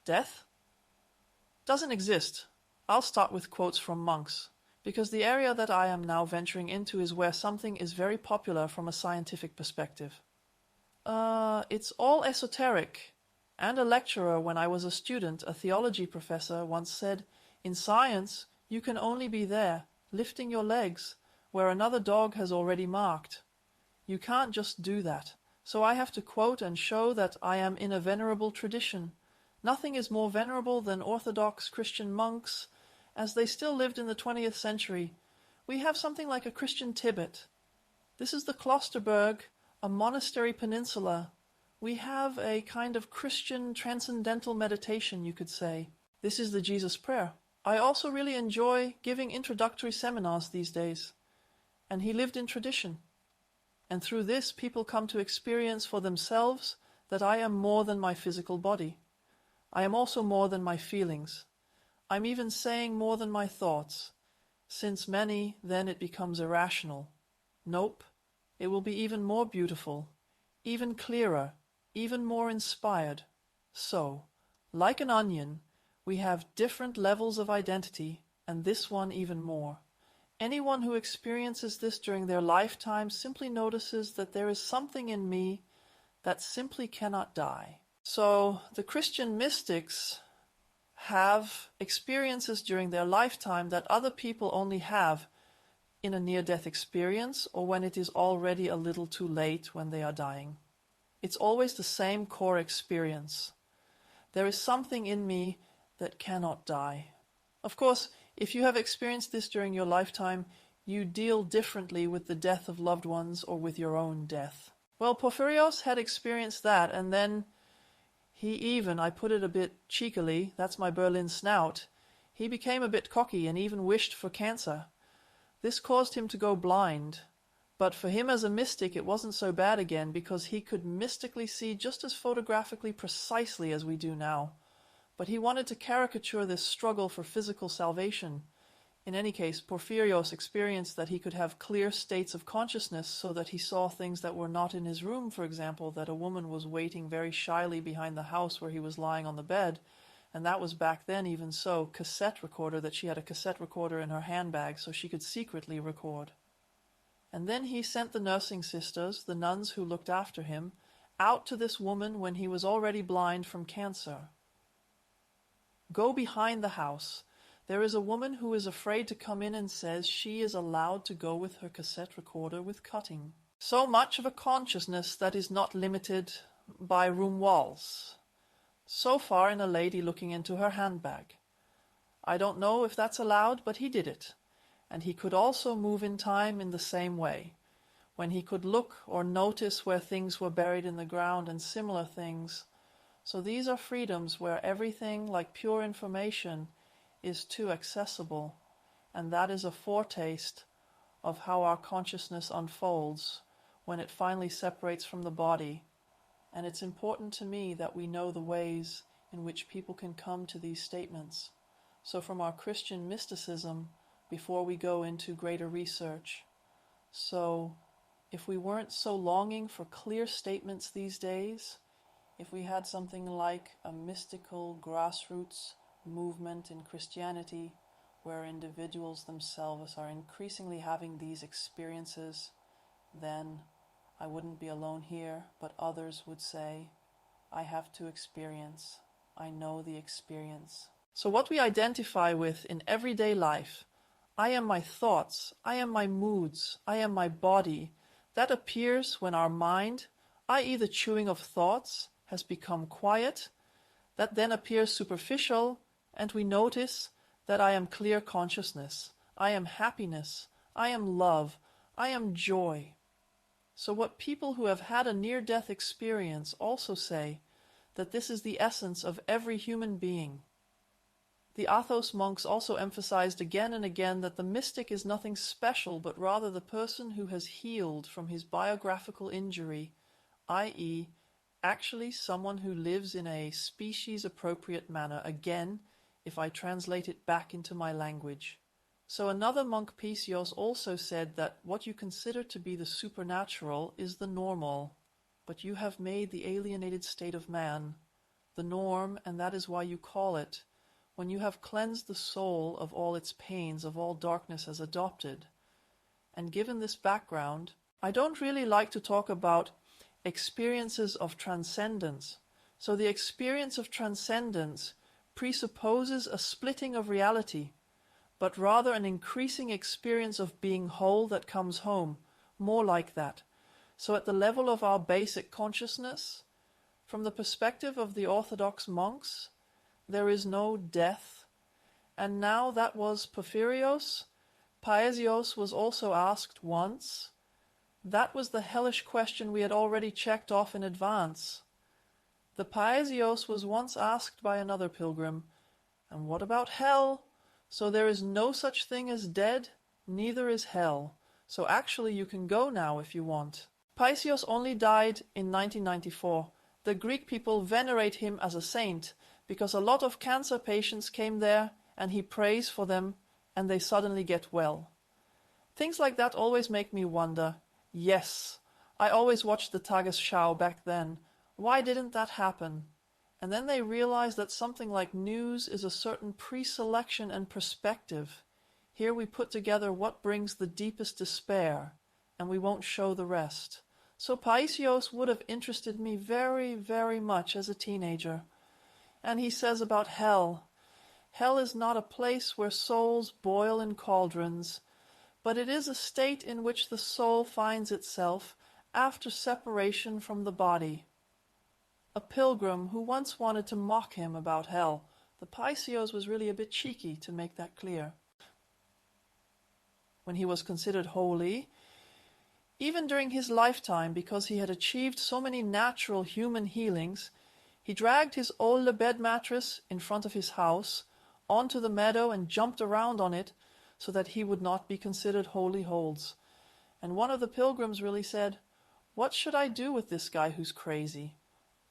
Death doesn't exist. I'll start with quotes from monks, because the area that I am now venturing into is where something is very popular from a scientific perspective. It's all esoteric, and a lecturer when I was a student, a theology professor, once said, in science, you can only be there, lifting your legs, where another dog has already marked. You can't just do that. So I have to quote and show that I am in a venerable tradition. Nothing is more venerable than Orthodox Christian monks, as they still lived in the 20th century. We have something like a Christian Tibet. This is the Klosterberg, a monastery peninsula. We have a kind of Christian transcendental meditation, you could say. This is the Jesus Prayer. I also really enjoy giving introductory seminars these days. And he lived in tradition. And through this, people come to experience for themselves that I am more than my physical body. I am also more than my feelings. I'm even saying more than my thoughts. Since many, then it becomes irrational. Nope, it will be even more beautiful, even clearer, even more inspired. So, like an onion, we have different levels of identity, and this one even more. Anyone who experiences this during their lifetime simply notices that there is something in me that simply cannot die. So the Christian mystics have experiences during their lifetime that other people only have in a near-death experience or when it is already a little too late when they are dying. It's always the same core experience. There is something in me that cannot die. Of course, if you have experienced this during your lifetime, you deal differently with the death of loved ones or with your own death. Well, Porphyrios had experienced that, and then he even, I put it a bit cheekily, that's my Berlin snout, he became a bit cocky and even wished for cancer. This caused him to go blind. But for him as a mystic, it wasn't so bad again, because he could mystically see just as photographically precisely as we do now. But he wanted to caricature this struggle for physical salvation. In any case, Porphyrios experienced that he could have clear states of consciousness so that he saw things that were not in his room, for example, that a woman was waiting very shyly behind the house where he was lying on the bed, and that was back then even so, cassette recorder, that she had a cassette recorder in her handbag so she could secretly record. And then he sent the nursing sisters, the nuns who looked after him, out to this woman when he was already blind from cancer. Go behind the house. There is a woman who is afraid to come in and says she is allowed to go with her cassette recorder with cutting. So much of a consciousness that is not limited by room walls. So far in a lady looking into her handbag. I don't know if that's allowed, but he did it. And he could also move in time in the same way, when he could look or notice where things were buried in the ground and similar things. So these are freedoms where everything, like pure information, is too accessible, and that is a foretaste of how our consciousness unfolds when it finally separates from the body. And it's important to me that we know the ways in which people can come to these statements. So from our Christian mysticism, before we go into greater research. So if we weren't so longing for clear statements these days, if we had something like a mystical grassroots movement in Christianity where individuals themselves are increasingly having these experiences, then I wouldn't be alone here, but others would say, I have to experience. I know the experience. So what we identify with in everyday life, I am my thoughts, I am my moods, I am my body, that appears when our mind, i.e. the chewing of thoughts, has become quiet. That then appears superficial, and we notice that I am clear consciousness, I am happiness, I am love, I am joy. So what people who have had a near-death experience also say, that this is the essence of every human being. The Athos monks also emphasized again and again that the mystic is nothing special, but rather the person who has healed from his biographical injury, i.e., actually someone who lives in a species-appropriate manner, again, if I translate it back into my language. So another monk, Pisios, also said that what you consider to be the supernatural is the normal, but you have made the alienated state of man, the norm, and that is why you call it, when you have cleansed the soul of all its pains, of all darkness as adopted. And given this background, I don't really like to talk about experiences of transcendence. So the experience of transcendence presupposes a splitting of reality, but rather an increasing experience of being whole that comes home, more like that. So at the level of our basic consciousness, from the perspective of the Orthodox monks, there is no death. And now that was Porphyrios. Paisios was also asked once. That was the hellish question we had already checked off in advance. The Paisios was once asked by another pilgrim, and what about hell? So there is no such thing as dead, neither is hell. So actually you can go now if you want. Paisios only died in 1994. The Greek people venerate him as a saint because a lot of cancer patients came there and he prays for them and they suddenly get well. Things like that always make me wonder. Yes, I always watched the Tagesschau back then. Why didn't that happen? And then they realize that something like news is a certain pre-selection and perspective. Here we put together what brings the deepest despair, and we won't show the rest. So Paisios would have interested me very, very much as a teenager. And he says about hell, hell is not a place where souls boil in cauldrons, but it is a state in which the soul finds itself after separation from the body. A pilgrim who once wanted to mock him about hell, the Paisios was really a bit cheeky to make that clear. When he was considered holy, even during his lifetime, because he had achieved so many natural human healings, he dragged his old bed mattress in front of his house onto the meadow and jumped around on it so that he would not be considered holy holds. And one of the pilgrims really said, "What should I do with this guy who's crazy?"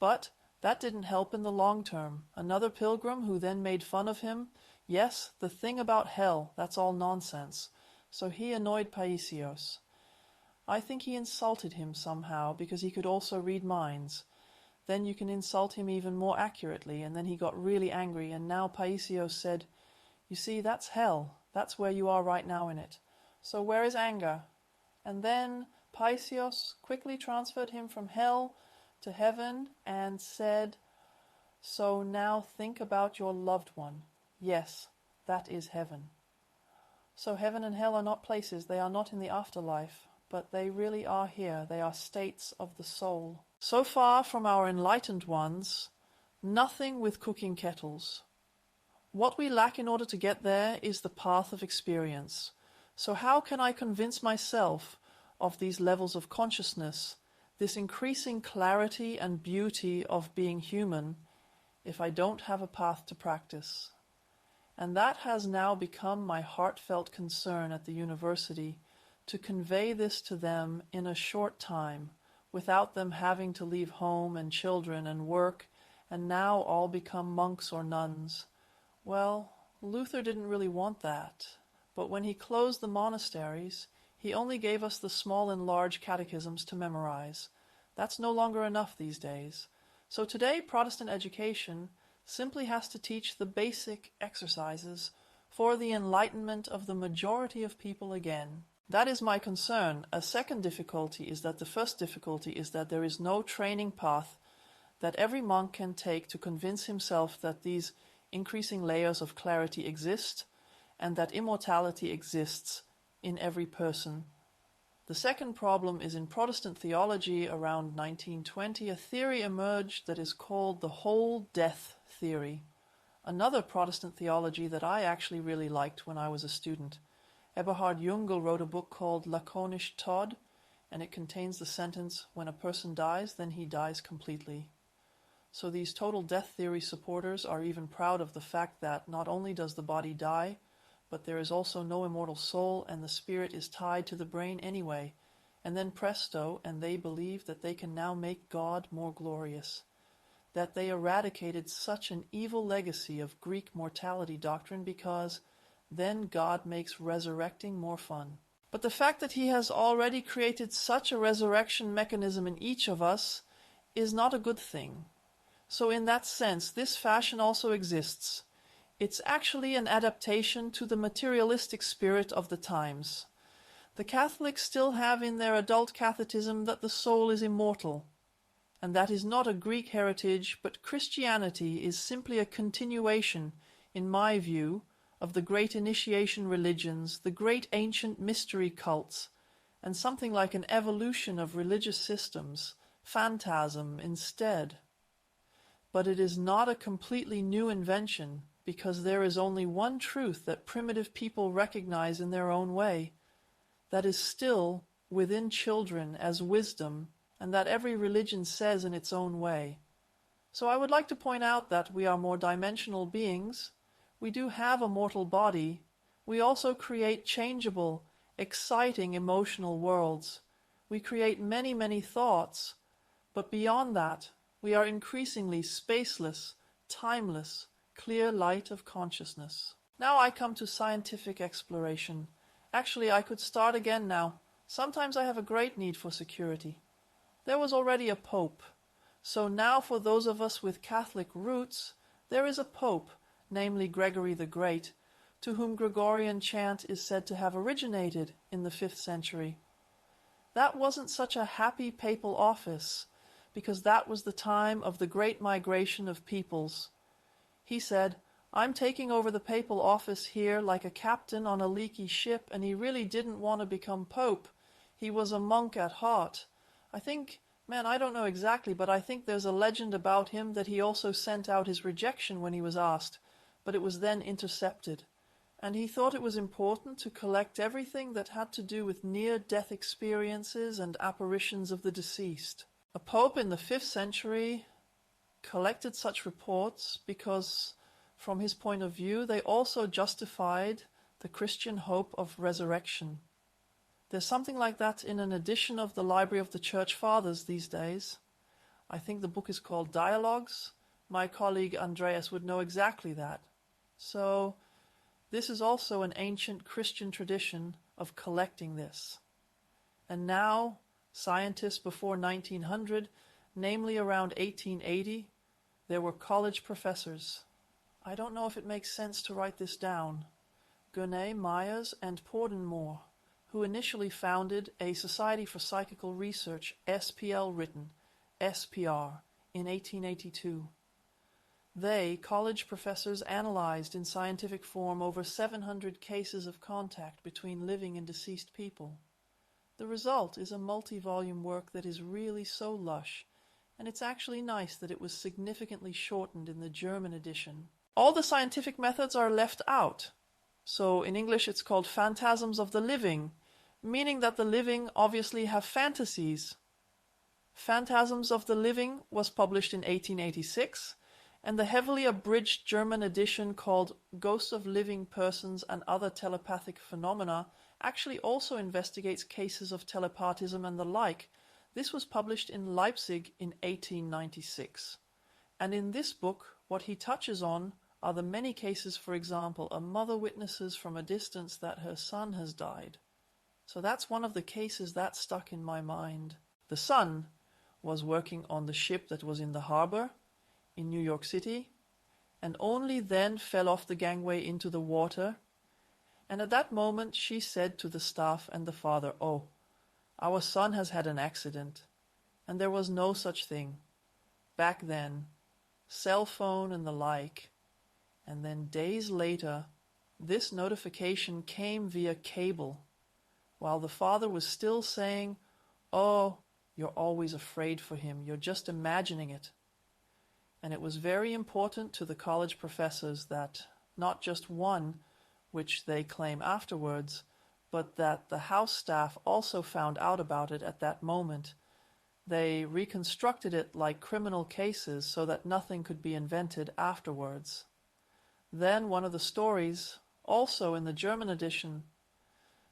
But that didn't help in the long term. Another pilgrim who then made fun of him, yes, the thing about hell, that's all nonsense. So he annoyed Paisios. I think he insulted him somehow, because he could also read minds. Then you can insult him even more accurately, and then he got really angry, and now Paisios said, "You see, that's hell. That's where you are right now in it. So where is anger?" And then Paisios quickly transferred him from hell to heaven and said, "So now think about your loved one. Yes, that is heaven." So heaven and hell are not places, they are not in the afterlife, but they really are here. They are states of the soul. So far from our enlightened ones, nothing with cooking kettles. What we lack in order to get there is the path of experience. So how can I convince myself of these levels of consciousness, this increasing clarity and beauty of being human, if I don't have a path to practice? And that has now become my heartfelt concern at the university, to convey this to them in a short time, without them having to leave home and children and work, and now all become monks or nuns. Well, Luther didn't really want that, but when he closed the monasteries, he only gave us the small and large catechisms to memorize. That's no longer enough these days. So today, Protestant education simply has to teach the basic exercises for the enlightenment of the majority of people again. That is my concern. A second difficulty is that the first difficulty is that there is no training path that every monk can take to convince himself that these increasing layers of clarity exist and that immortality exists in every person. The second problem is in Protestant theology around 1920, a theory emerged that is called the whole death theory. Another Protestant theology that I actually really liked when I was a student. Eberhard Jungel wrote a book called Lakonisch Tod, and it contains the sentence, when a person dies, then he dies completely. So these total death theory supporters are even proud of the fact that not only does the body die, but there is also no immortal soul, and the spirit is tied to the brain anyway. And then presto, and they believe that they can now make God more glorious. That they eradicated such an evil legacy of Greek mortality doctrine because then God makes resurrecting more fun. But the fact that he has already created such a resurrection mechanism in each of us is not a good thing. So in that sense, this fashion also exists. It's actually an adaptation to the materialistic spirit of the times. The Catholics still have in their adult catechism that the soul is immortal, and that is not a Greek heritage, but Christianity is simply a continuation, in my view, of the great initiation religions, the great ancient mystery cults, and something like an evolution of religious systems, phantasm instead. But it is not a completely new invention, because there is only one truth that primitive people recognize in their own way, that is still within children as wisdom, and that every religion says in its own way. So I would like to point out that we are more dimensional beings. We do have a mortal body. We also create changeable, exciting emotional worlds. We create many, many thoughts. But beyond that, we are increasingly spaceless, timeless, clear light of consciousness. Now I come to scientific exploration. Actually, I could start again now. Sometimes I have a great need for security. There was already a pope. So now for those of us with Catholic roots, there is a pope, namely Gregory the Great, to whom Gregorian chant is said to have originated in the 5th century. That wasn't such a happy papal office, because that was the time of the great migration of peoples. He said, "I'm taking over the papal office here like a captain on a leaky ship," and he really didn't want to become pope. He was a monk at heart. I think, I don't know exactly, but I think there's a legend about him that he also sent out his rejection when he was asked, but it was then intercepted. And he thought it was important to collect everything that had to do with near-death experiences and apparitions of the deceased. A pope in the 5th century collected such reports because, from his point of view, they also justified the Christian hope of resurrection. There's something like that in an edition of the Library of the Church Fathers these days. I think the book is called Dialogues. My colleague Andreas would know exactly that. So this is also an ancient Christian tradition of collecting this. And now, scientists before 1900, namely around 1880, there were college professors. I don't know if it makes sense to write this down. Gunnay, Myers, and Pordenmore, who initially founded a Society for Psychical Research, SPL written, SPR, in 1882. They, college professors, analyzed in scientific form over 700 cases of contact between living and deceased people. The result is a multi-volume work that is really so lush, and it's actually nice that it was significantly shortened in the German edition. All the scientific methods are left out. So in English it's called Phantasms of the Living, meaning that the living obviously have fantasies. Phantasms of the Living was published in 1886, and the heavily abridged German edition called Ghosts of Living Persons and Other Telepathic Phenomena actually also investigates cases of telepathism and the like. This was published in Leipzig in 1896. And in this book, what he touches on are the many cases, for example, a mother witnesses from a distance that her son has died. So that's one of the cases that stuck in my mind. The son was working on the ship that was in the harbor in New York City, and only then fell off the gangway into the water. And at that moment she said to the staff and the father, "Oh, our son has had an accident." And there was no such thing. Back then, cell phone and the like. And then days later, this notification came via cable, while the father was still saying, "Oh, you're always afraid for him. You're just imagining it." And it was very important to the college professors that not just one, which they claim afterwards, but that the house staff also found out about it at that moment. They reconstructed it like criminal cases so that nothing could be invented afterwards. Then one of the stories, also in the German edition,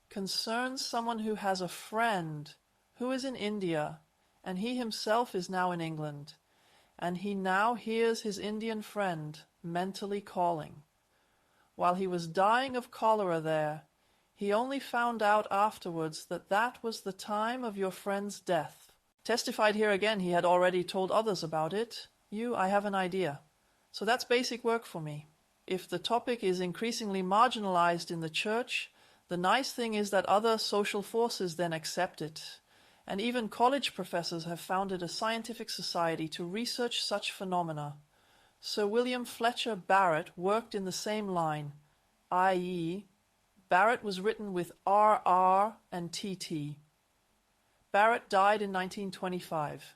concerns someone who has a friend who is in India, and he himself is now in England, and he now hears his Indian friend mentally calling. While he was dying of cholera there, he only found out afterwards that that was the time of your friend's death. Testified here again, he had already told others about it, I have an idea. So that's basic work for me. If the topic is increasingly marginalized in the church, the nice thing is that other social forces then accept it. And even college professors have founded a scientific society to research such phenomena. Sir William Fletcher Barrett worked in the same line, i.e., Barrett was written with RR and TT. Barrett died in 1925.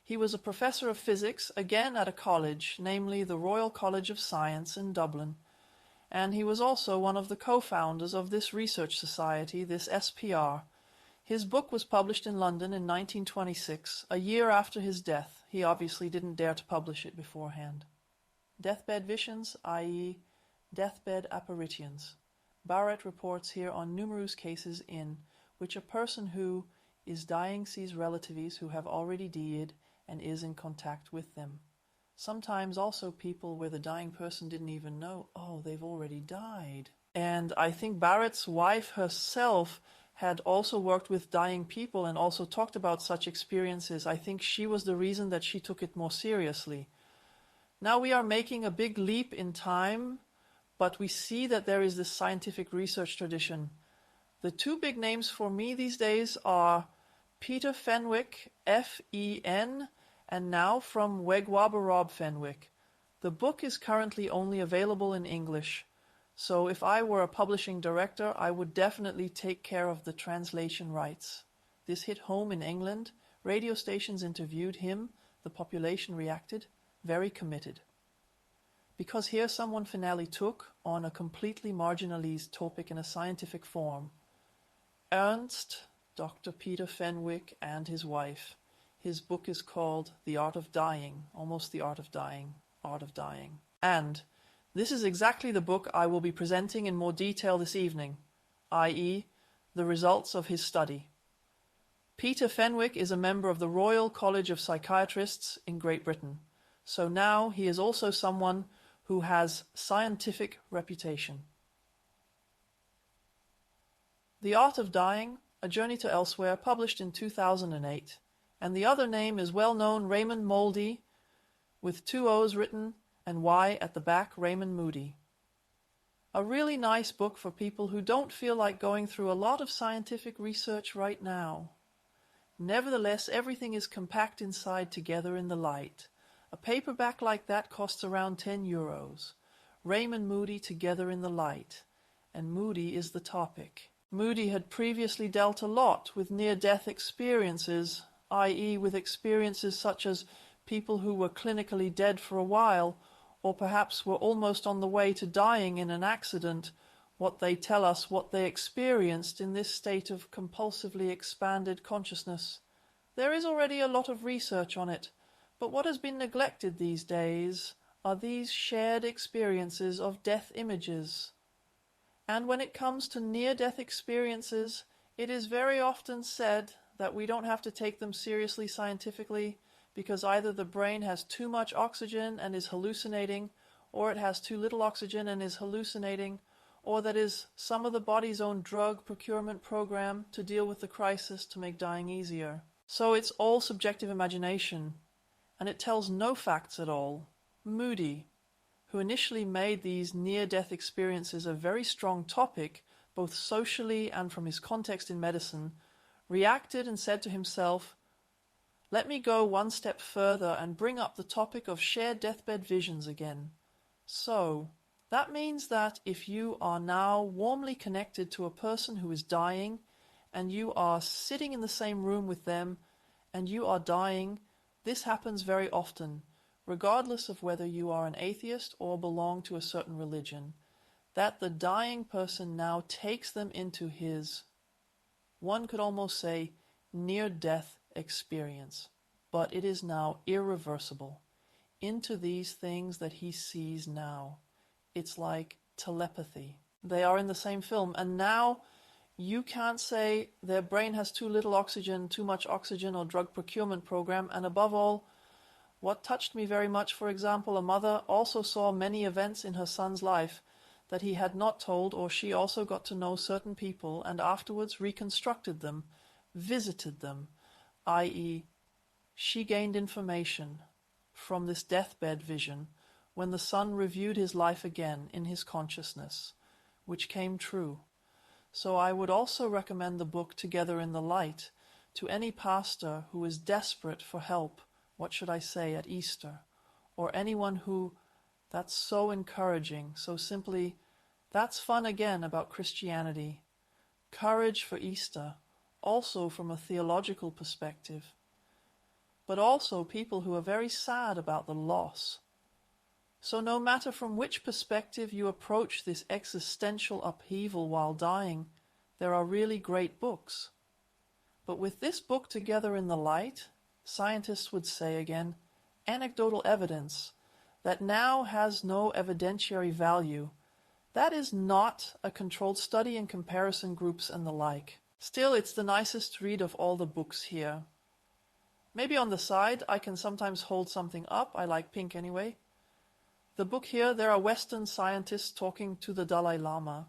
He was a professor of physics, again at a college, namely the Royal College of Science in Dublin, and he was also one of the co-founders of this research society, this SPR. His book was published in London in 1926, a year after his death. He obviously didn't dare to publish it beforehand. Deathbed visions, i.e., deathbed apparitions. Barrett reports here on numerous cases in which a person who is dying sees relatives who have already died and is in contact with them. Sometimes also people where the dying person didn't even know, oh, they've already died. And I think Barrett's wife herself had also worked with dying people and also talked about such experiences. I think she was the reason that she took it more seriously. Now we are making a big leap in time, but we see that there is this scientific research tradition. The two big names for me these days are Peter Fenwick, F-E-N, and now from Wegwaba Rob Fenwick. The book is currently only available in English, so if I were a publishing director, I would definitely take care of the translation rights. This hit home in England. Radio stations interviewed him. The population reacted. Very committed. Because here someone finally took on a completely marginalized topic in a scientific form. Ernst, Dr. Peter Fenwick, and his wife. His book is called The Art of Dying, almost The Art of Dying, Art of Dying. And this is exactly the book I will be presenting in more detail this evening, i.e., the results of his study. Peter Fenwick is a member of the Royal College of Psychiatrists in Great Britain, so now he is also someone who has scientific reputation. The Art of Dying, A Journey to Elsewhere, published in 2008, and the other name is well-known Raymond Moody, with 2 O's written and Y at the back, Raymond Moody. A really nice book for people who don't feel like going through a lot of scientific research right now. Nevertheless, everything is compact inside together in the light. A paperback like that costs around €10. Raymond Moody, Together in the Light. And Moody is the topic. Moody had previously dealt a lot with near-death experiences, i.e. with experiences such as people who were clinically dead for a while, or perhaps were almost on the way to dying in an accident, what they tell us what they experienced in this state of compulsively expanded consciousness. There is already a lot of research on it, but what has been neglected these days are these shared experiences of death images. And when it comes to near-death experiences, it is very often said that we don't have to take them seriously scientifically because either the brain has too much oxygen and is hallucinating, or it has too little oxygen and is hallucinating, or that is some of the body's own drug procurement program to deal with the crisis to make dying easier. So it's all subjective imagination, and it tells no facts at all. Moody, who initially made these near-death experiences a very strong topic, both socially and from his context in medicine, reacted and said to himself, "Let me go one step further and bring up the topic of shared deathbed visions again." So, that means that if you are now warmly connected to a person who is dying, and you are sitting in the same room with them, and you are dying, this happens very often, regardless of whether you are an atheist or belong to a certain religion, that the dying person now takes them into his, one could almost say, near-death experience. But it is now irreversible, into these things that he sees now. It's like telepathy. They are in the same film, and now you can't say their brain has too little oxygen, too much oxygen, or drug procurement program, and above all, what touched me very much, for example, a mother also saw many events in her son's life that he had not told, or she also got to know certain people and afterwards reconstructed them, visited them, i.e., she gained information. from this deathbed vision when the son reviewed his life again in his consciousness, which came true. So I would also recommend the book Together in the Light to any pastor who is desperate for help, what should I say, at Easter, or anyone who, that's so encouraging, so simply, that's fun again about Christianity. Courage for Easter, also from a theological perspective, but also people who are very sad about the loss. So no matter from which perspective you approach this existential upheaval while dying, there are really great books. But with this book Together in the Light, scientists would say again, anecdotal evidence that now has no evidentiary value. That is not a controlled study in comparison groups and the like. Still, it's the nicest read of all the books here. Maybe on the side I can sometimes hold something up. I like pink anyway. The book here, there are Western scientists talking to the Dalai Lama.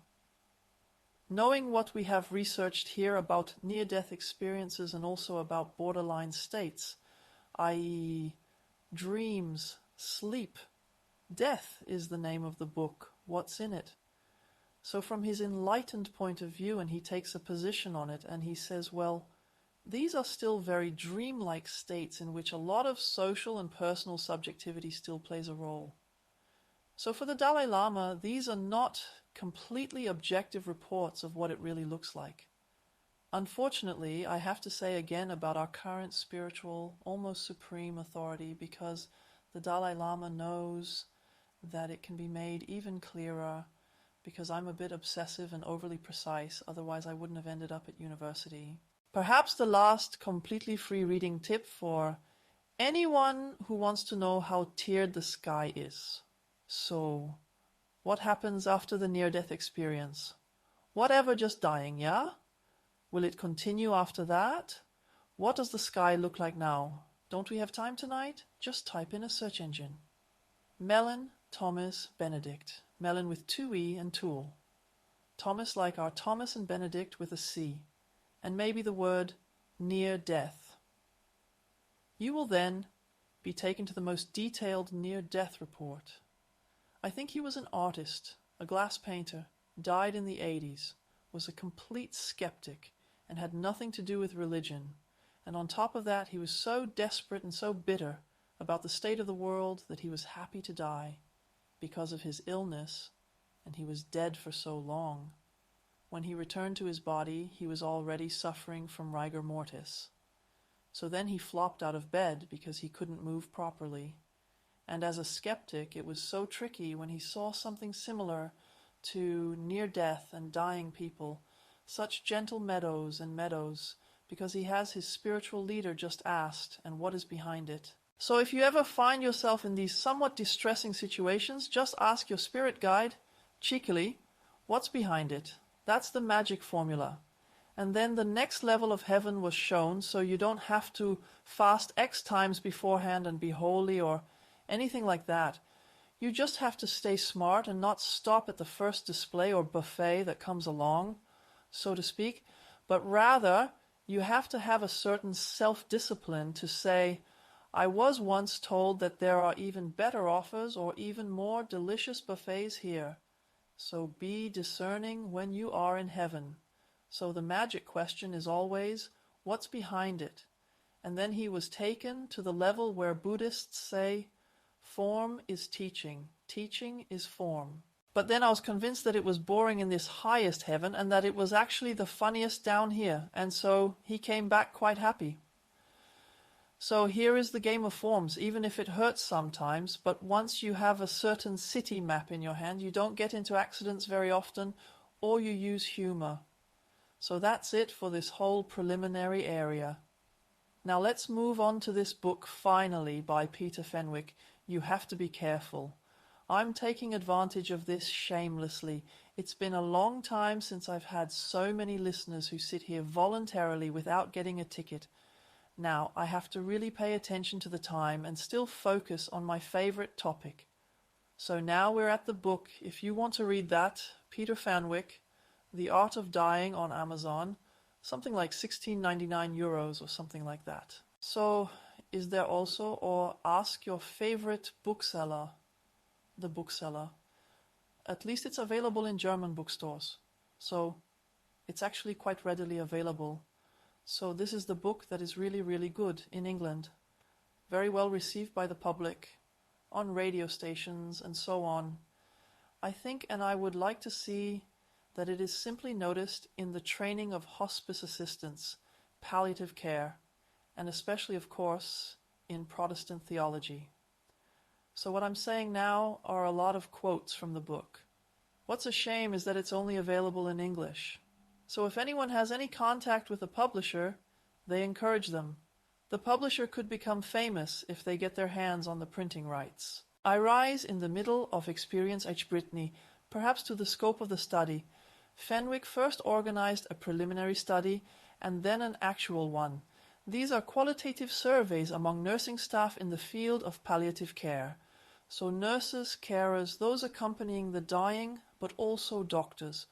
Knowing what we have researched here about near-death experiences and also about borderline states, i.e. dreams, sleep, death is the name of the book. What's in it? So from his enlightened point of view, and he takes a position on it, and he says, well, these are still very dreamlike states in which a lot of social and personal subjectivity still plays a role. So for the Dalai Lama, these are not completely objective reports of what it really looks like. Unfortunately, I have to say again about our current spiritual, almost supreme authority, because the Dalai Lama knows that it can be made even clearer, because I'm a bit obsessive and overly precise, otherwise I wouldn't have ended up at university. Perhaps the last completely free reading tip for anyone who wants to know how tiered the sky is. So, what happens after the near-death experience? Whatever, just dying, yeah? Will it continue after that? What does the sky look like now? Don't we have time tonight? Just type in a search engine. Mellon, Thomas, Benedict. Mellon with 2E and Tool. Thomas like our Thomas and Benedict with a C. And maybe the word near death. You will then be taken to the most detailed near-death report. I think he was an artist, a glass painter, died in the 80s, was a complete skeptic, and had nothing to do with religion. And on top of that, he was so desperate and so bitter about the state of the world that he was happy to die because of his illness, and he was dead for so long. When he returned to his body, he was already suffering from rigor mortis. So then he flopped out of bed because he couldn't move properly. And as a skeptic, it was so tricky when he saw something similar to near-death and dying people, such gentle meadows, because he has his spiritual leader just asked, and what is behind it? So if you ever find yourself in these somewhat distressing situations, just ask your spirit guide, cheekily, what's behind it? That's the magic formula. And then the next level of heaven was shown, so you don't have to fast X times beforehand and be holy or anything like that. You just have to stay smart and not stop at the first display or buffet that comes along, so to speak, but rather you have to have a certain self-discipline to say, I was once told that there are even better offers or even more delicious buffets here. So be discerning when you are in heaven. So the magic question is always, what's behind it? And then he was taken to the level where Buddhists say, form is teaching, teaching is form. But then I was convinced that it was boring in this highest heaven and that it was actually the funniest down here, and so he came back quite happy. So here is the game of forms, even if it hurts sometimes, but once you have a certain city map in your hand, you don't get into accidents very often, or you use humor. So that's it for this whole preliminary area. Now let's move on to this book, Finally, by Peter Fenwick. You have to be careful. I'm taking advantage of this shamelessly. It's been a long time since I've had so many listeners who sit here voluntarily without getting a ticket. Now, I have to really pay attention to the time and still focus on my favorite topic. So now we're at the book. If you want to read that, Peter Fenwick, The Art of Dying on Amazon, something like €16.99 or something like that. So is there also, or ask your favorite bookseller, the bookseller. At least it's available in German bookstores, so it's actually quite readily available. So this is the book that is really, really good in England. Very well received by the public, on radio stations and so on. I think, and I would like to see, that it is simply noticed in the training of hospice assistants, palliative care, and especially, of course, in Protestant theology. So what I'm saying now are a lot of quotes from the book. What's a shame is that it's only available in English. So if anyone has any contact with a publisher, they encourage them. The publisher could become famous if they get their hands on the printing rights. I rise in the middle of Experience H. Brittany, perhaps to the scope of the study. Fenwick first organized a preliminary study and then an actual one. These are qualitative surveys among nursing staff in the field of palliative care. So nurses, carers, those accompanying the dying, but also doctors.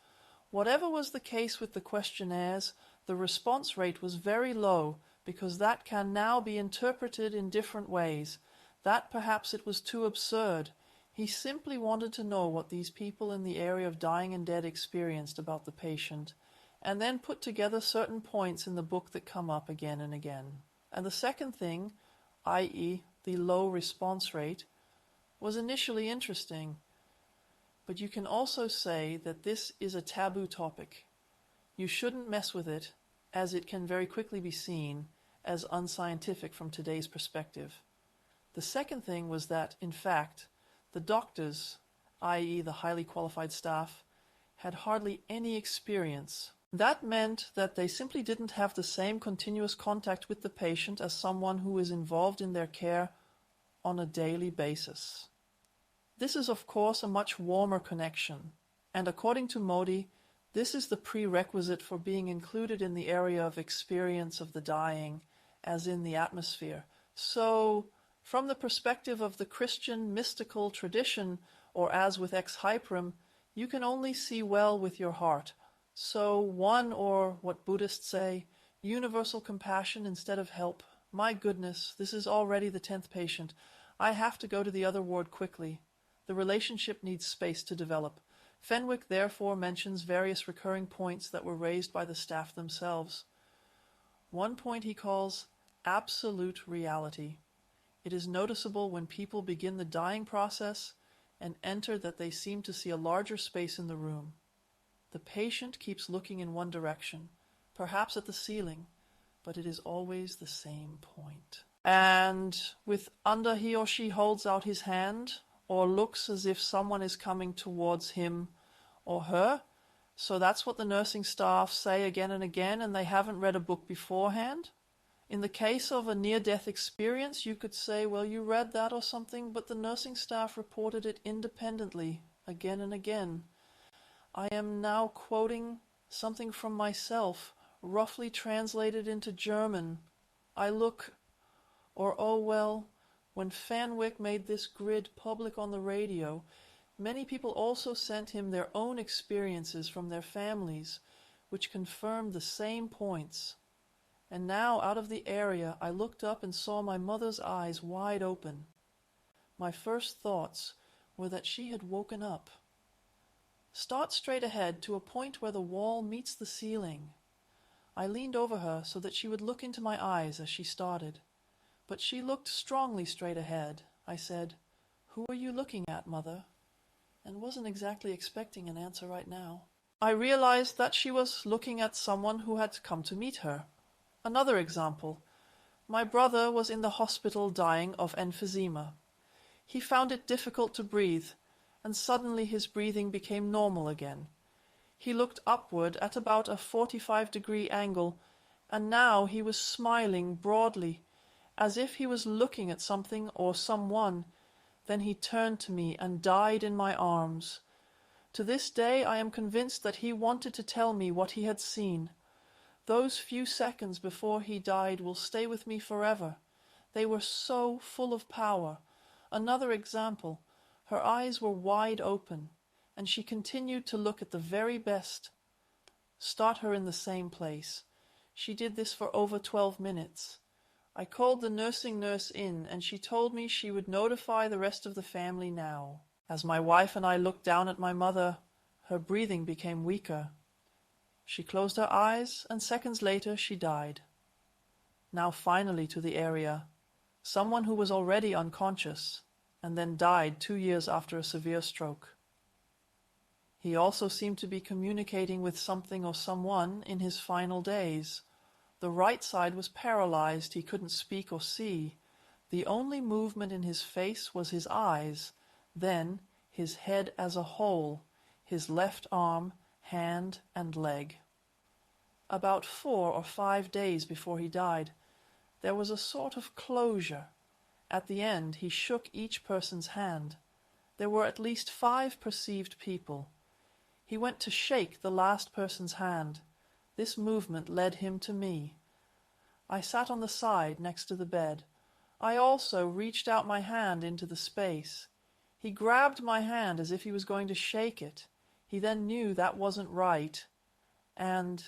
Whatever was the case with the questionnaires, the response rate was very low, because that can now be interpreted in different ways. That perhaps it was too absurd. He simply wanted to know what these people in the area of dying and dead experienced about the patient, and then put together certain points in the book that come up again and again. And the second thing, i.e. the low response rate, was initially interesting. But you can also say that this is a taboo topic. You shouldn't mess with it, as it can very quickly be seen as unscientific from today's perspective. The second thing was that, in fact, the doctors, i.e. the highly qualified staff, had hardly any experience. That meant that they simply didn't have the same continuous contact with the patient as someone who is involved in their care on a daily basis. This is, of course, a much warmer connection, and according to Modi, this is the prerequisite for being included in the area of experience of the dying, as in the atmosphere. So, from the perspective of the Christian mystical tradition, or as with ex hyprum, you can only see well with your heart. So one, or what Buddhists say, universal compassion instead of help. My goodness, this is already the 10th patient. I have to go to the other ward quickly. The relationship needs space to develop. Fenwick therefore mentions various recurring points that were raised by the staff themselves. One point he calls absolute reality. It is noticeable when people begin the dying process and enter that they seem to see a larger space in the room. The patient keeps looking in one direction, perhaps at the ceiling, but it is always the same point. And with under he or she holds out his hand, or looks as if someone is coming towards him or her. So that's what the nursing staff say again and again, and they haven't read a book beforehand. In the case of a near-death experience, you could say, well, you read that or something, but the nursing staff reported it independently, again and again. I am now quoting something from myself, roughly translated into German. I look, or oh well, when Fenwick made this grid public on the radio, many people also sent him their own experiences from their families, which confirmed the same points. And now, out of the area, I looked up and saw my mother's eyes wide open. My first thoughts were that she had woken up. Start straight ahead to a point where the wall meets the ceiling. I leaned over her so that she would look into my eyes as she started. But she looked strongly straight ahead. I said, "Who are you looking at, Mother?" and wasn't exactly expecting an answer right now. I realized that she was looking at someone who had come to meet her. Another example. My brother was in the hospital dying of emphysema. He found it difficult to breathe, and suddenly his breathing became normal again. He looked upward at about a 45-degree angle, and now he was smiling broadly, as if he was looking at something or someone. Then he turned to me and died in my arms. To this day I am convinced that he wanted to tell me what he had seen. Those few seconds before he died will stay with me forever. They were so full of power. Another example. Her eyes were wide open, and she continued to look at the very best. Start her in the same place. She did this for over 12 minutes. I called the nursing nurse in, and she told me she would notify the rest of the family now. As my wife and I looked down at my mother, her breathing became weaker. She closed her eyes, and seconds later she died. Now finally to the area. Someone who was already unconscious, and then died 2 years after a severe stroke. He also seemed to be communicating with something or someone in his final days. The right side was paralyzed, he couldn't speak or see. The only movement in his face was his eyes, then his head as a whole, his left arm, hand, and leg. About 4 or 5 days before he died, there was a sort of closure. At the end, he shook each person's hand. There were at least 5 perceived people. He went to shake the last person's hand. This movement led him to me. I sat on the side next to the bed. I also reached out my hand into the space. He grabbed my hand as if he was going to shake it. He then knew that wasn't right. And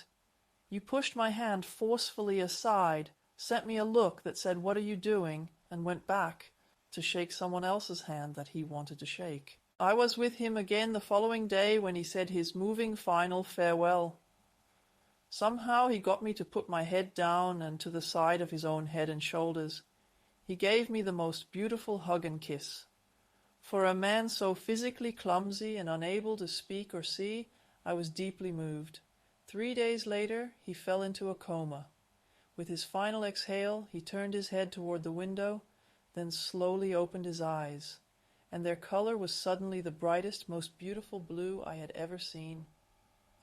you pushed my hand forcefully aside, sent me a look that said, "What are you doing?" and went back to shake someone else's hand that he wanted to shake. I was with him again the following day when he said his moving final farewell. Somehow he got me to put my head down and to the side of his own head and shoulders. He gave me the most beautiful hug and kiss. For a man so physically clumsy and unable to speak or see, I was deeply moved. 3 days later, he fell into a coma. With his final exhale, he turned his head toward the window, then slowly opened his eyes, and their color was suddenly the brightest, most beautiful blue I had ever seen.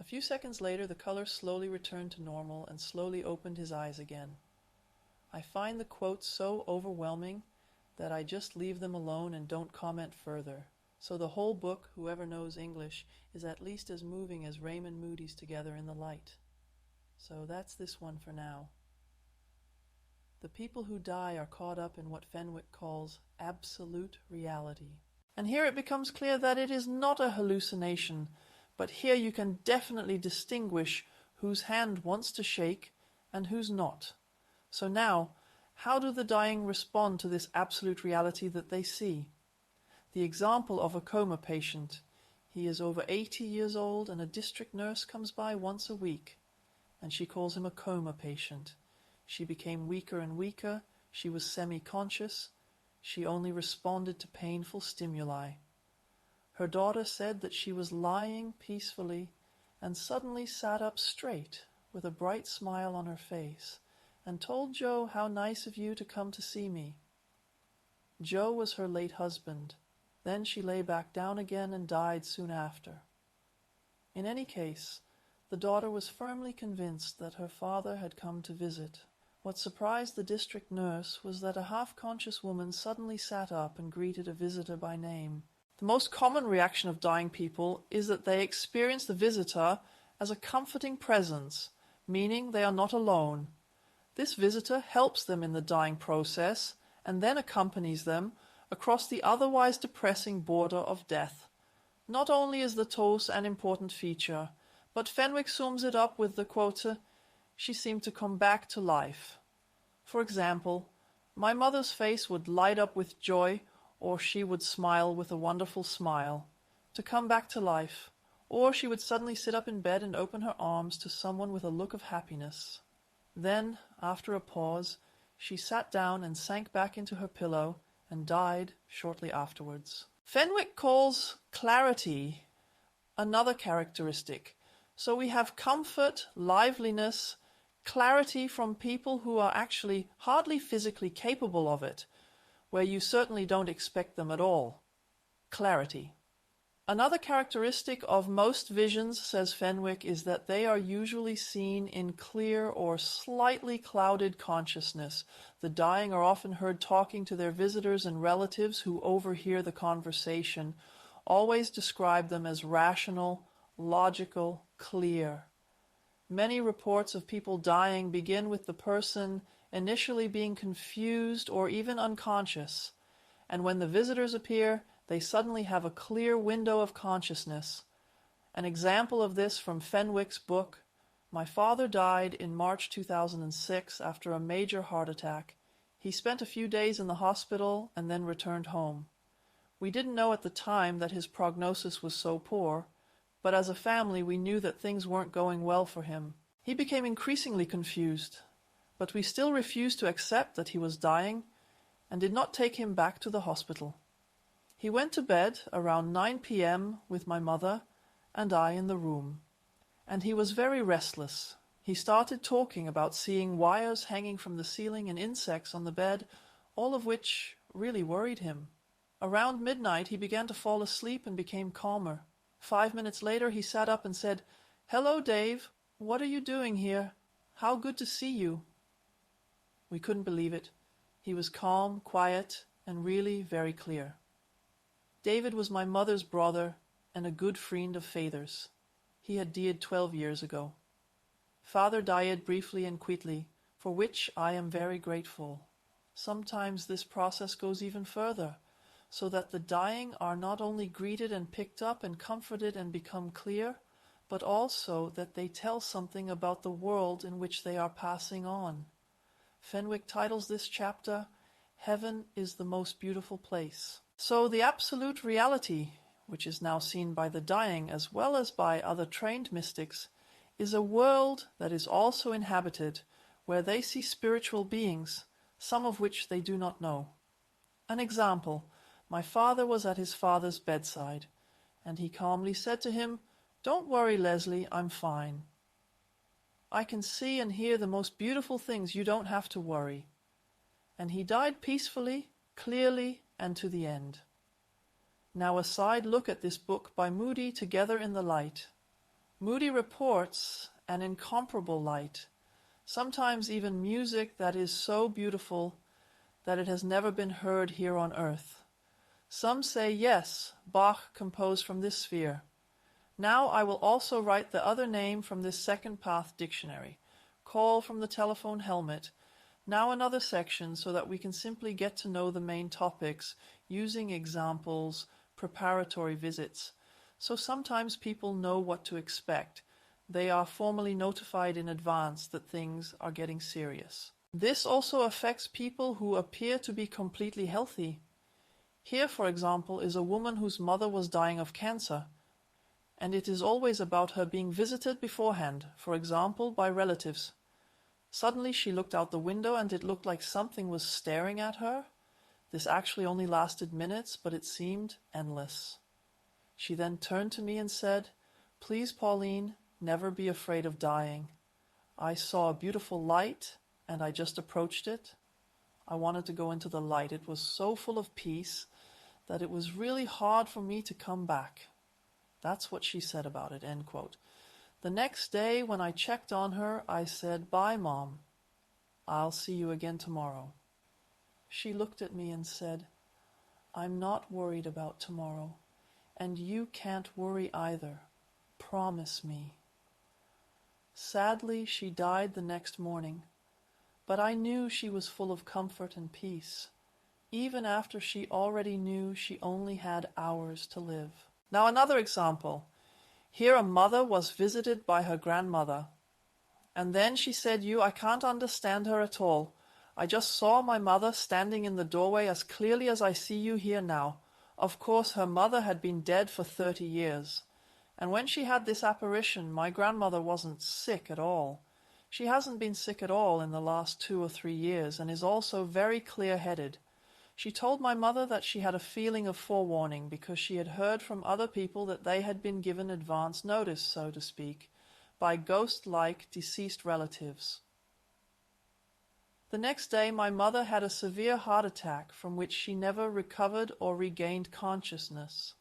A few seconds later, the color slowly returned to normal and slowly opened his eyes again. I find the quotes so overwhelming that I just leave them alone and don't comment further. So the whole book, whoever knows English, is at least as moving as Raymond Moody's Together in the Light. So that's this one for now. The people who die are caught up in what Fenwick calls absolute reality. And here it becomes clear that it is not a hallucination, but here you can definitely distinguish whose hand wants to shake and whose not. So now, how do the dying respond to this absolute reality that they see? The example of a coma patient. He is over 80 years old and a district nurse comes by once a week, and she calls him a coma patient. She became weaker and weaker, she was semi-conscious, she only responded to painful stimuli. Her daughter said that she was lying peacefully and suddenly sat up straight with a bright smile on her face and told Joe how nice of you to come to see me. Joe was her late husband. Then she lay back down again and died soon after. In any case, the daughter was firmly convinced that her father had come to visit. What surprised the district nurse was that a half-conscious woman suddenly sat up and greeted a visitor by name. The most common reaction of dying people is that they experience the visitor as a comforting presence, meaning they are not alone. This visitor helps them in the dying process and then accompanies them across the otherwise depressing border of death. Not only is the toast an important feature, but Fenwick sums it up with the quote, "She seemed to come back to life." For example, my mother's face would light up with joy, or she would smile with a wonderful smile, to come back to life, or she would suddenly sit up in bed and open her arms to someone with a look of happiness. Then, after a pause, she sat down and sank back into her pillow and died shortly afterwards. Fenwick calls clarity another characteristic. So we have comfort, liveliness, clarity from people who are actually hardly physically capable of it, where you certainly don't expect them at all. Clarity. Another characteristic of most visions, says Fenwick, is that they are usually seen in clear or slightly clouded consciousness. The dying are often heard talking to their visitors and relatives who overhear the conversation, always describe them as rational, logical, clear. Many reports of people dying begin with the person initially being confused or even unconscious, and when the visitors appear, they suddenly have a clear window of consciousness. An example of this from Fenwick's book, My father died in March 2006 after a major heart attack. He spent a few days in the hospital and then returned home. We didn't know at the time that his prognosis was so poor, but as a family we knew that things weren't going well for him. He became increasingly confused, but we still refused to accept that he was dying and did not take him back to the hospital. He went to bed around 9 p.m. with my mother and I in the room, and he was very restless. He started talking about seeing wires hanging from the ceiling and insects on the bed, all of which really worried him. Around midnight he began to fall asleep and became calmer. 5 minutes later he sat up and said, "Hello, Dave. What are you doing here? How good to see you." We couldn't believe it. He was calm, quiet, and really very clear. David was my mother's brother and a good friend of Father's. He had died 12 years ago. Father died briefly and quickly, for which I am very grateful. Sometimes this process goes even further, so that the dying are not only greeted and picked up and comforted and become clear, but also that they tell something about the world in which they are passing on. Fenwick titles this chapter, "Heaven is the most beautiful place." So the absolute reality, which is now seen by the dying as well as by other trained mystics, is a world that is also inhabited, where they see spiritual beings, some of which they do not know. An example, my father was at his father's bedside, and he calmly said to him, "Don't worry, Leslie, I'm fine. I can see and hear the most beautiful things, you don't have to worry." And he died peacefully, clearly, and to the end. Now a side look at this book by Moody, Together in the Light. Moody reports an incomparable light, sometimes even music that is so beautiful that it has never been heard here on earth. Some say yes, Bach composed from this sphere. Now I will also write the other name from this second path dictionary, call from the telephone helmet, now another section so that we can simply get to know the main topics, using examples, preparatory visits. So sometimes people know what to expect. They are formally notified in advance that things are getting serious. This also affects people who appear to be completely healthy. Here, for example, is a woman whose mother was dying of cancer, and it is always about her being visited beforehand, for example, by relatives. Suddenly she looked out the window and it looked like something was staring at her. This actually only lasted minutes, but it seemed endless. She then turned to me and said, "Please, Pauline, never be afraid of dying. I saw a beautiful light and I just approached it. I wanted to go into the light. It was so full of peace that it was really hard for me to come back." That's what she said about it, end quote. The next day when I checked on her, I said, "Bye, Mom. I'll see you again tomorrow." She looked at me and said, "I'm not worried about tomorrow, and you can't worry either. Promise me." Sadly, she died the next morning, but I knew she was full of comfort and peace, even after she already knew she only had hours to live. Now another example. Here a mother was visited by her grandmother, and then she said, I can't understand her at all. I just saw my mother standing in the doorway as clearly as I see you here now. Of course, her mother had been dead for 30 years. And when she had this apparition, my grandmother wasn't sick at all. She hasn't been sick at all in the last 2 or 3 years, and is also very clear-headed. She told my mother that she had a feeling of forewarning because she had heard from other people that they had been given advance notice, so to speak, by ghost-like deceased relatives. The next day my mother had a severe heart attack from which she never recovered or regained consciousness.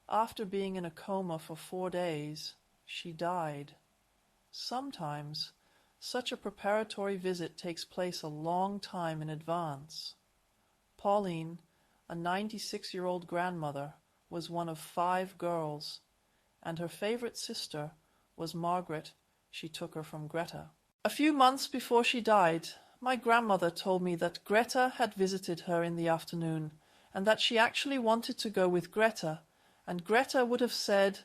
After being in a coma for 4 days, she died. Sometimes such a preparatory visit takes place a long time in advance. Pauline, a 96-year-old grandmother, was one of 5 girls, and her favorite sister was Margaret. She took her from Greta. A few months before she died, my grandmother told me that Greta had visited her in the afternoon, and that she actually wanted to go with Greta, and Greta would have said,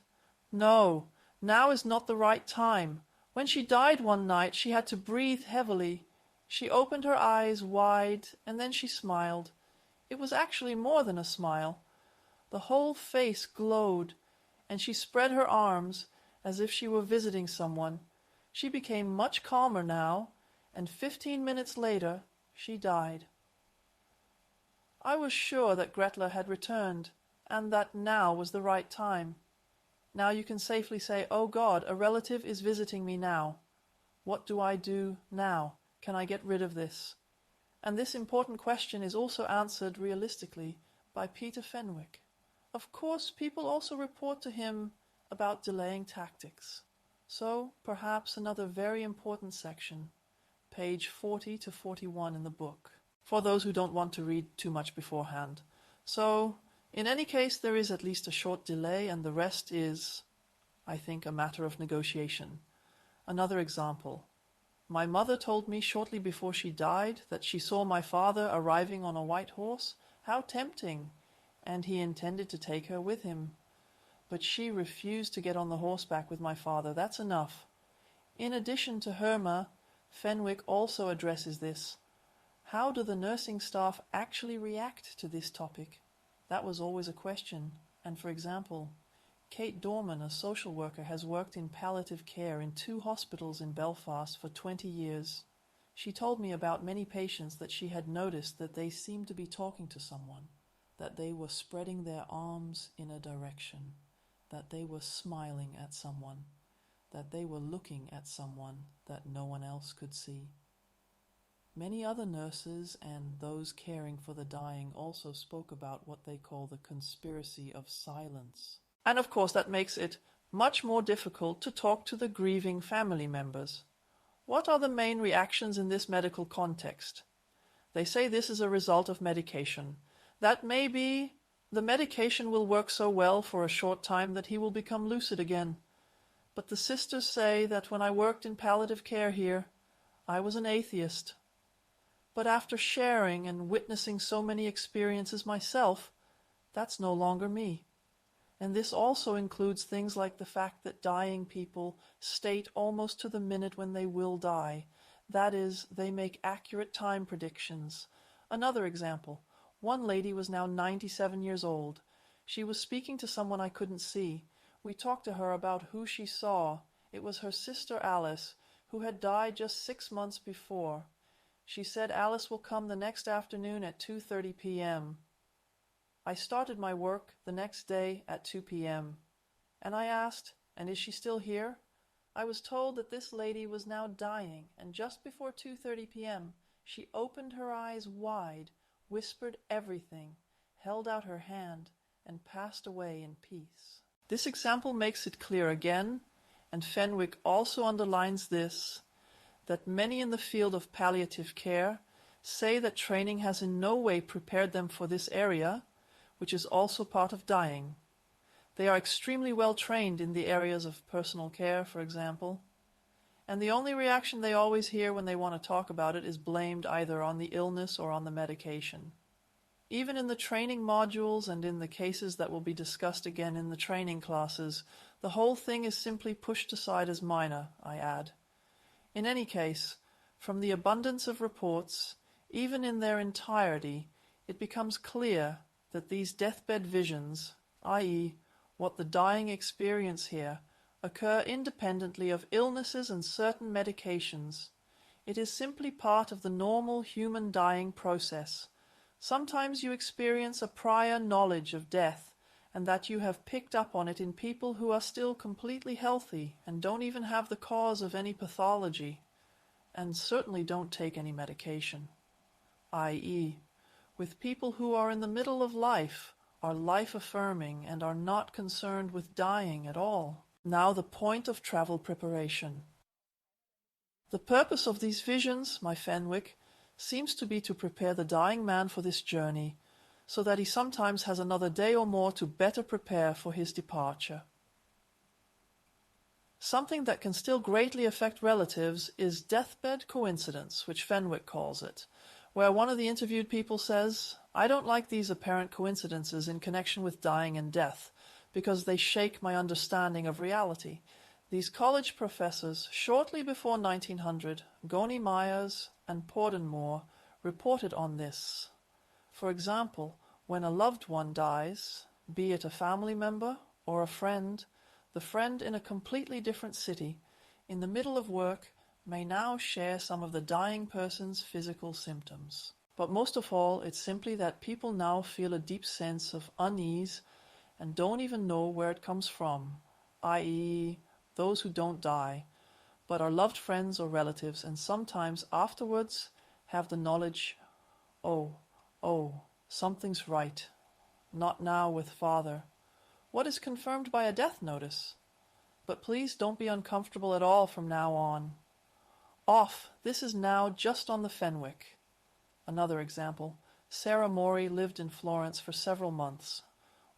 "No, now is not the right time. When she died one night, she had to breathe heavily. She opened her eyes wide, and then she smiled. It was actually more than a smile. The whole face glowed, and she spread her arms as if she were visiting someone. She became much calmer now, and 15 minutes later she died. I was sure that Gretel had returned, and that now was the right time. Now you can safely say, "Oh God, a relative is visiting me now. What do I do now? Can I get rid of this?" And this important question is also answered realistically by Peter Fenwick. Of course, people also report to him about delaying tactics. So, perhaps another very important section, page 40 to 41 in the book, for those who don't want to read too much beforehand. So, in any case, there is at least a short delay, and the rest is, I think, a matter of negotiation. Another example. My mother told me shortly before she died that she saw my father arriving on a white horse. How tempting! And he intended to take her with him. But she refused to get on the horseback with my father. That's enough. In addition to Herma, Fenwick also addresses this. How do the nursing staff actually react to this topic? That was always a question. And for example, Kate Dorman, a social worker, has worked in palliative care in 2 hospitals in Belfast for 20 years. She told me about many patients that she had noticed that they seemed to be talking to someone, that they were spreading their arms in a direction, that they were smiling at someone, that they were looking at someone that no one else could see. Many other nurses and those caring for the dying also spoke about what they call the conspiracy of silence. And of course that makes it much more difficult to talk to the grieving family members. What are the main reactions in this medical context? They say this is a result of medication. That maybe the medication will work so well for a short time that he will become lucid again. But the sisters say that when I worked in palliative care here, I was an atheist. But after sharing and witnessing so many experiences myself, that's no longer me. And this also includes things like the fact that dying people state almost to the minute when they will die. That is, they make accurate time predictions. Another example. One lady was now 97 years old. She was speaking to someone I couldn't see. We talked to her about who she saw. It was her sister Alice, who had died just 6 months before. She said Alice will come the next afternoon at 2:30 p.m. I started my work the next day at 2 p.m. And I asked, "And is she still here?" I was told that this lady was now dying, and just before 2:30 p.m. she opened her eyes wide, whispered everything, held out her hand, and passed away in peace. This example makes it clear again, and Fenwick also underlines this, that many in the field of palliative care say that training has in no way prepared them for this area, which is also part of dying. They are extremely well trained in the areas of personal care, for example, and the only reaction they always hear when they want to talk about it is blamed either on the illness or on the medication. Even in the training modules and in the cases that will be discussed again in the training classes, the whole thing is simply pushed aside as minor, I add. In any case, from the abundance of reports, even in their entirety, it becomes clear that these deathbed visions, i.e., what the dying experience here, occur independently of illnesses and certain medications. It is simply part of the normal human dying process. Sometimes you experience a prior knowledge of death, and that you have picked up on it in people who are still completely healthy and don't even have the cause of any pathology, and certainly don't take any medication, i.e., with people who are in the middle of life, are life-affirming, and are not concerned with dying at all. Now the point of travel preparation. The purpose of these visions, my Fenwick, seems to be to prepare the dying man for this journey, so that he sometimes has another day or more to better prepare for his departure. Something that can still greatly affect relatives is deathbed coincidence, which Fenwick calls it, where one of the interviewed people says, "I don't like these apparent coincidences in connection with dying and death, because they shake my understanding of reality. These college professors, shortly before 1900, Goni Myers and Pordenmore, reported on this. For example, when a loved one dies, be it a family member or a friend, the friend in a completely different city, in the middle of work, may now share some of the dying person's physical symptoms. But most of all, it's simply that people now feel a deep sense of unease and don't even know where it comes from, i.e., those who don't die, but are loved friends or relatives, and sometimes afterwards have the knowledge, oh, something's right. Not now with father. What is confirmed by a death notice? But please don't be uncomfortable at all from now on. Off, this is now just on the Fenwick. Another example. Sarah Morey lived in Florence for several months.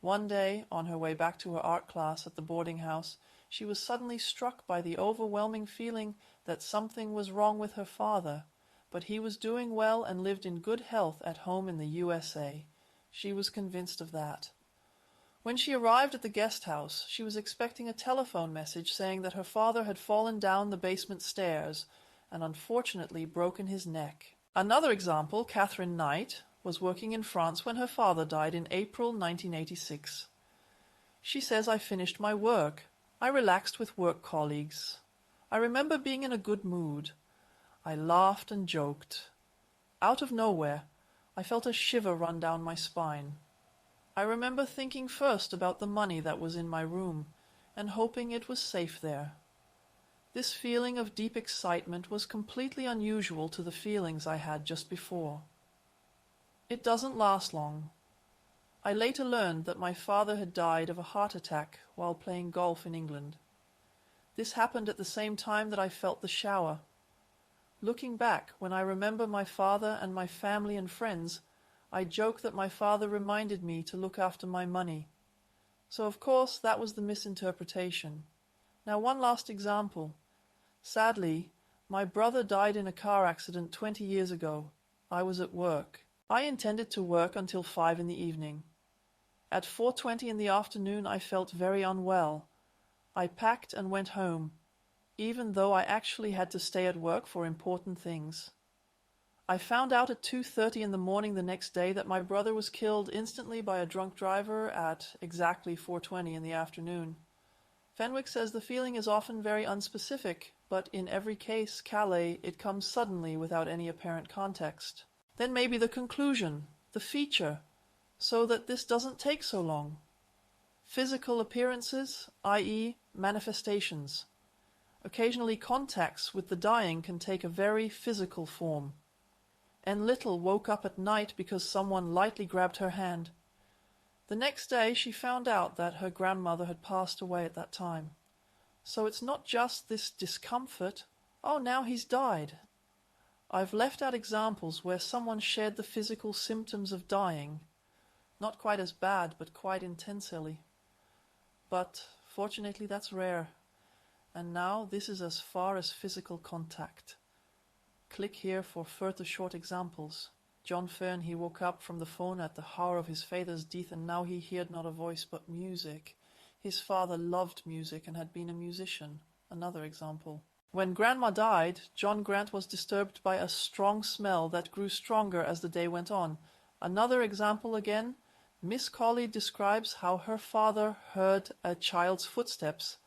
One day, on her way back to her art class at the boarding house, she was suddenly struck by the overwhelming feeling that something was wrong with her father, but he was doing well and lived in good health at home in the USA. She was convinced of that. When she arrived at the guest house, she was expecting a telephone message saying that her father had fallen down the basement stairs and unfortunately broken his neck. Another example, Catherine Knight, was working in France when her father died in April 1986. She says, "I finished my work. I relaxed with work colleagues. I remember being in a good mood. I laughed and joked. Out of nowhere, I felt a shiver run down my spine. I remember thinking first about the money that was in my room and hoping it was safe there. This feeling of deep excitement was completely unusual to the feelings I had just before. It doesn't last long. I later learned that my father had died of a heart attack while playing golf in England. This happened at the same time that I felt the shower. Looking back, when I remember my father and my family and friends, I joke that my father reminded me to look after my money. So of course that was the misinterpretation. Now one last example. Sadly, my brother died in a car accident 20 years ago. I was at work. I intended to work until 5 in the evening. At 4:20 in the afternoon I felt very unwell. I packed and went home, even though I actually had to stay at work for important things. I found out at 2:30 in the morning the next day that my brother was killed instantly by a drunk driver at exactly 4:20 in the afternoon. Fenwick says the feeling is often very unspecific, but in every case, Calais, it comes suddenly without any apparent context. Then maybe the conclusion, the feature, so that this doesn't take so long. Physical appearances, i.e., manifestations. Occasionally contacts with the dying can take a very physical form. And Little woke up at night because someone lightly grabbed her hand. The next day she found out that her grandmother had passed away at that time. So it's not just this discomfort, oh, now he's died. I've left out examples where someone shared the physical symptoms of dying, not quite as bad, but quite intensely. But fortunately that's rare. And now this is as far as physical contact. Click here for further short examples. John Fern, he woke up from the phone at the hour of his father's death, and now he heard not a voice but music. His father loved music and had been a musician. Another example. When Grandma died, John Grant was disturbed by a strong smell that grew stronger as the day went on. Another example again. Miss Colley describes how her father heard a child's footsteps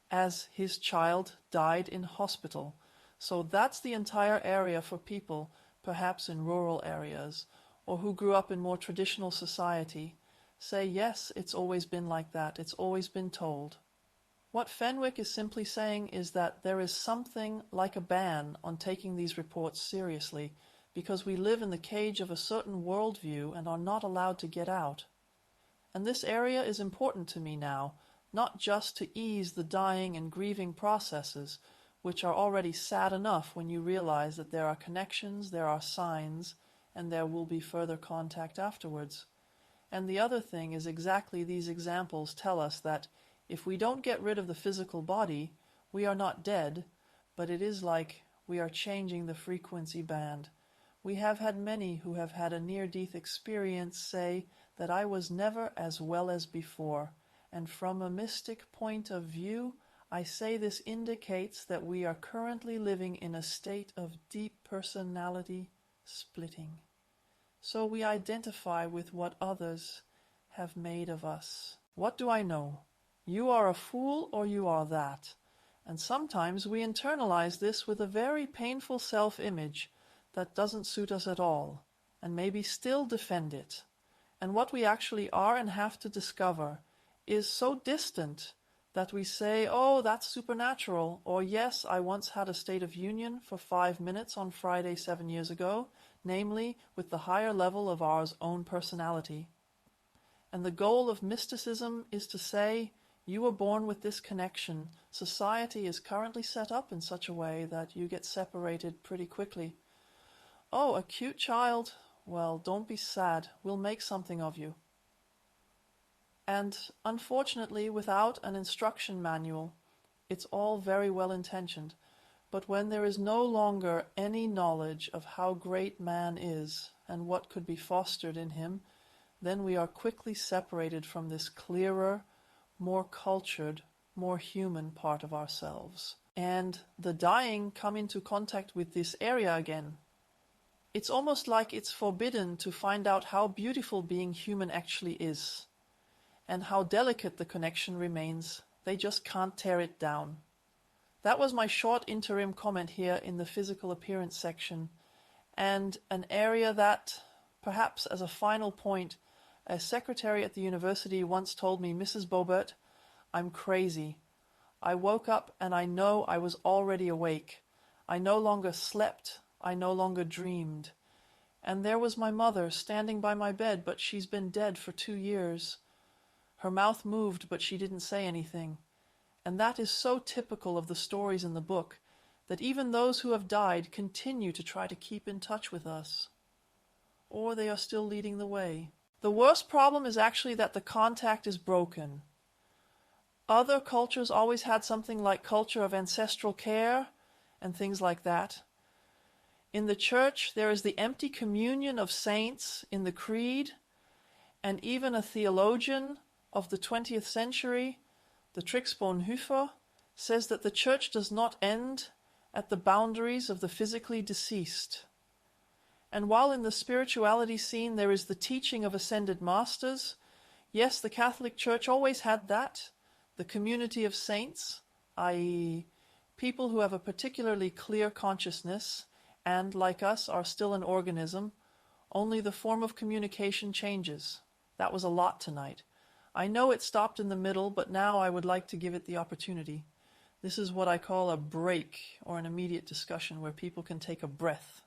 as his child died in hospital. So that's the entire area for people, perhaps in rural areas, or who grew up in more traditional society, say, yes, it's always been like that, it's always been told. What Fenwick is simply saying is that there is something like a ban on taking these reports seriously, because we live in the cage of a certain worldview and are not allowed to get out. And this area is important to me now, not just to ease the dying and grieving processes, which are already sad enough when you realize that there are connections, there are signs, and there will be further contact afterwards. And the other thing is exactly these examples tell us that if we don't get rid of the physical body, we are not dead, but it is like we are changing the frequency band. We have had many who have had a near-death experience say that I was never as well as before, and from a mystic point of view, I say this indicates that we are currently living in a state of deep personality splitting. So we identify with what others have made of us. What do I know? You are a fool or you are that. And sometimes we internalize this with a very painful self-image that doesn't suit us at all, and maybe still defend it. And what we actually are and have to discover is so distant that we say, oh, that's supernatural, or yes, I once had a state of union for 5 minutes on Friday 7 years ago, namely with the higher level of our own personality. And the goal of mysticism is to say, you were born with this connection. Society is currently set up in such a way that you get separated pretty quickly. Oh, a cute child. Well, don't be sad. We'll make something of you. And unfortunately, without an instruction manual, it's all very well intentioned. But when there is no longer any knowledge of how great man is and what could be fostered in him, then we are quickly separated from this clearer, more cultured, more human part of ourselves. And the dying come into contact with this area again. It's almost like it's forbidden to find out how beautiful being human actually is, and how delicate the connection remains. They just can't tear it down. That was my short interim comment here in the physical appearance section, and an area that, perhaps as a final point, a secretary at the university once told me, Mrs. Bobert, I'm crazy. I woke up and I know I was already awake. I no longer slept. I no longer dreamed. And there was my mother standing by my bed, but she's been dead for 2 years. Her mouth moved, but she didn't say anything. And that is so typical of the stories in the book, that even those who have died continue to try to keep in touch with us. Or they are still leading the way. The worst problem is actually that the contact is broken. Other cultures always had something like culture of ancestral care and things like that. In the church, there is the empty communion of saints in the creed, and even a theologian of the 20th century, the Trix Bonhoeffer, says that the church does not end at the boundaries of the physically deceased. And while in the spirituality scene there is the teaching of ascended masters, yes, the Catholic Church always had that, the community of saints, i.e., people who have a particularly clear consciousness and, like us, are still an organism, only the form of communication changes. That was a lot tonight. I know it stopped in the middle, but now I would like to give it the opportunity. This is what I call a break, or an immediate discussion where people can take a breath.